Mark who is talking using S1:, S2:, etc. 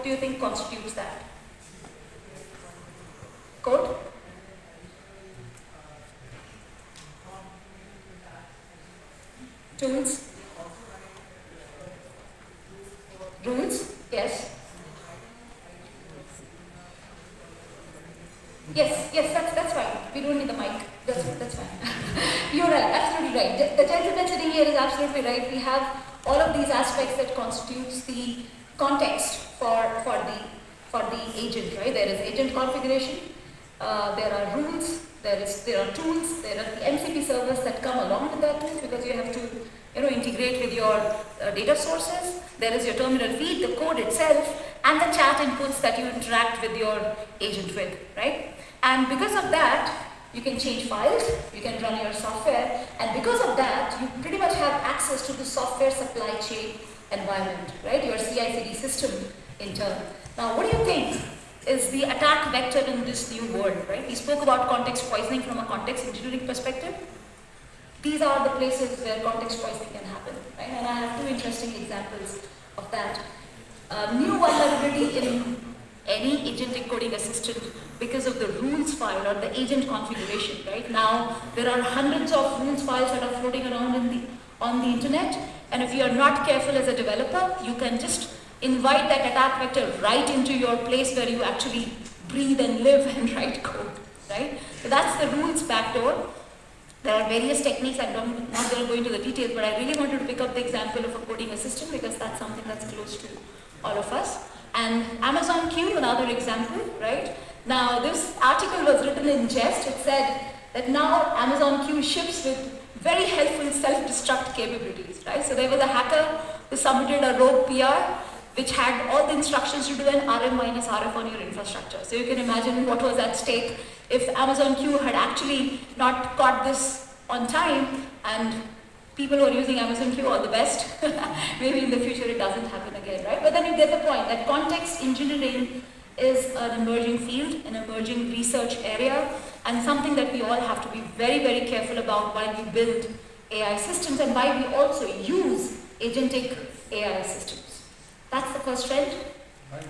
S1: What do you think constitutes that? Code? Tools? Rules? Yes. Yes, that's fine. We don't need the mic. That's fine. You're right, absolutely right. The gentleman sitting here is absolutely right. We have all of these aspects that constitutes the context for the agent, right? There is agent configuration, there are rules, there are tools, there are the MCP servers that come along with that too, because you have to integrate with your data sources. There is your terminal feed, the code itself, and the chat inputs that you interact with your agent with, right? And because of that, you can change files, you can run your software, and because of that, you pretty much have access to the software supply chain environment, right? Your CI/CD system in turn. Now, what do you think is the attack vector in this new world, right? We spoke about context poisoning from a context engineering perspective. These are the places where context poisoning can happen, right? And I have two interesting examples of that. New vulnerability in any agent encoding assistant because of the rules file or the agent configuration, right? Now, there are hundreds of rules files that are floating around on the internet, and if you are not careful as a developer, you can just invite that attack vector right into your place where you actually breathe and live and write code, right? So that's the rules backdoor. There are various techniques. I'm not going to go into the details, but I really wanted to pick up the example of a coding assistant because that's something that's close to all of us. And Amazon Q, another example, right? Now, this article was written in jest. It said that now Amazon Q ships with very helpful self-destruct capabilities, right? So there was a hacker who submitted a rogue PR which had all the instructions to do an RM minus RF on your infrastructure. So you can imagine what was at stake if Amazon Q had actually not caught this on time, and people who are using Amazon Q, all the best. Maybe in the future it doesn't happen again, right? But then you get the point that context engineering is an emerging field, an emerging research area, and something that we all have to be very, very careful about while we build AI systems and why we also use agentic AI systems. That's the first trend.
S2: Right.